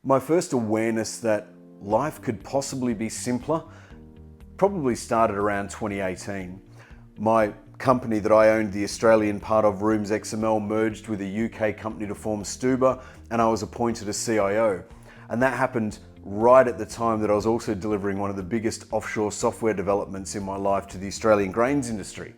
My first awareness that life could possibly be simpler probably started around 2018. My company that I owned, the Australian part of Rooms XML, merged with a UK company to form Stuba, and I was appointed as CIO. And that happened right at the time that I was also delivering one of the biggest offshore software developments in my life to the Australian grains industry.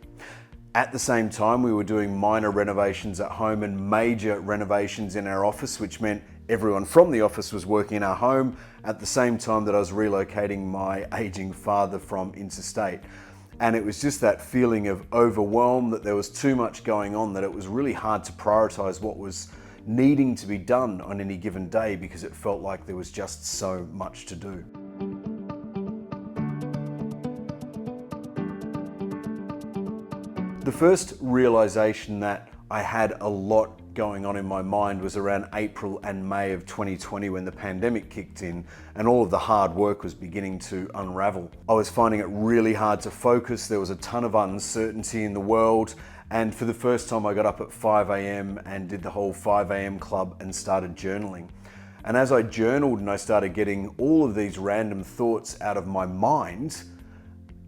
At the same time, we were doing minor renovations at home and major renovations in our office, which meant everyone from the office was working in our home at the same time that I was relocating my aging father from interstate. And it was just that feeling of overwhelm, that there was too much going on, that it was really hard to prioritize what was needing to be done on any given day because it felt like there was just so much to do. The first realization that I had a lot going on in my mind was around April and May of 2020 when the pandemic kicked in and all of the hard work was beginning to unravel. I was finding it really hard to focus. There was a ton of uncertainty in the world, and for the first time I got up at 5 a.m. and did the whole 5 a.m. club and started journaling. And as I journaled and I started getting all of these random thoughts out of my mind,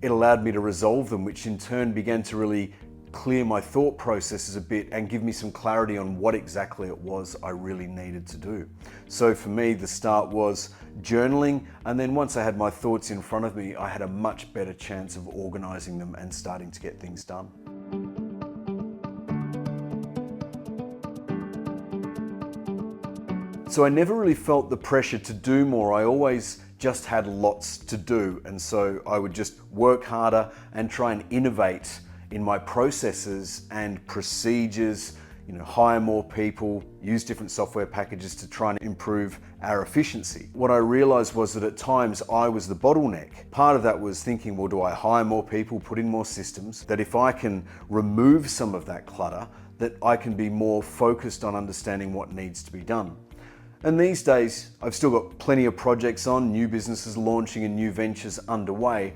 it allowed me to resolve them, which in turn began to really clear my thought processes a bit and give me some clarity on what exactly it was I really needed to do. So for me, the start was journaling, and then once I had my thoughts in front of me, I had a much better chance of organizing them and starting to get things done. So I never really felt the pressure to do more. I always just had lots to do, and so I would just work harder and try and innovate in my processes and procedures, hire more people, use different software packages to try and improve our efficiency. What I realized was that at times I was the bottleneck. Part of that was thinking, well, do I hire more people, put in more systems, that if I can remove some of that clutter, that I can be more focused on understanding what needs to be done. And these days, I've still got plenty of projects on, new businesses launching and new ventures underway,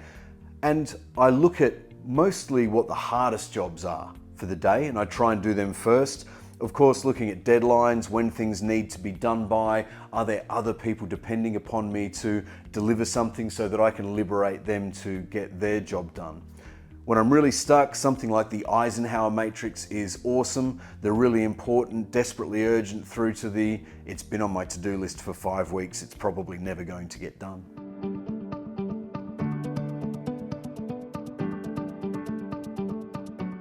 and I look at mostly what the hardest jobs are for the day, and I try and do them first. Of course, looking at deadlines, when things need to be done by, are there other people depending upon me to deliver something so that I can liberate them to get their job done. When I'm really stuck, something like the Eisenhower matrix is awesome. They're really important, desperately urgent, through to the, it's been on my to-do list for 5 weeks, it's probably never going to get done.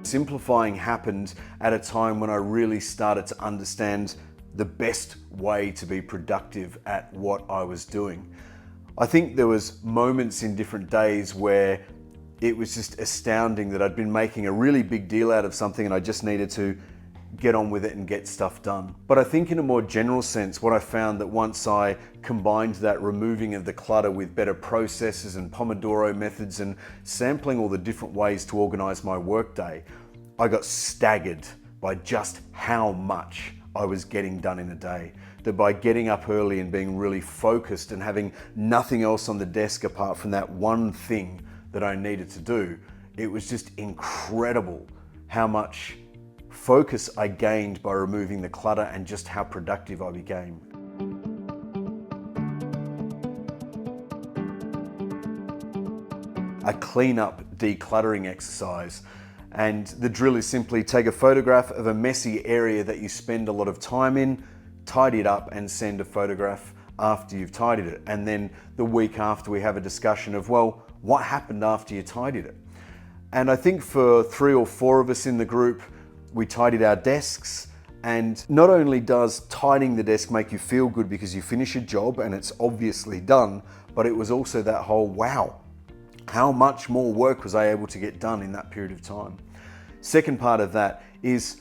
Simplifying happened at a time when I really started to understand the best way to be productive at what I was doing. I think there was moments in different days where it was just astounding that I'd been making a really big deal out of something and I just needed to get on with it and get stuff done. But I think in a more general sense, what I found that once I combined that removing of the clutter with better processes and Pomodoro methods and sampling all the different ways to organize my workday, I got staggered by just how much I was getting done in a day. That by getting up early and being really focused and having nothing else on the desk apart from that one thing that I needed to do, it was just incredible how much focus I gained by removing the clutter and just how productive I became. A clean-up decluttering exercise. And the drill is simply take a photograph of a messy area that you spend a lot of time in, tidy it up and send a photograph after you've tidied it. And then the week after we have a discussion of, well, what happened after you tidied it? And I think for 3 or 4 of us in the group, we tidied our desks. And not only does tidying the desk make you feel good because you finish a job and it's obviously done, but it was also that whole, wow, how much more work was I able to get done in that period of time? Second part of that is,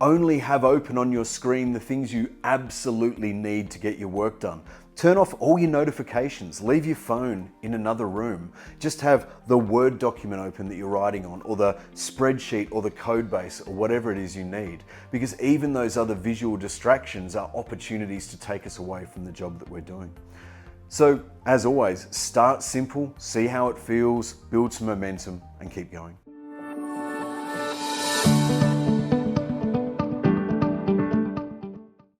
only have open on your screen the things you absolutely need to get your work done. Turn off all your notifications, leave your phone in another room. Just have the Word document open that you're writing on, or the spreadsheet or the code base or whatever it is you need. Because even those other visual distractions are opportunities to take us away from the job that we're doing. So, as always, start simple, see how it feels, build some momentum, and keep going.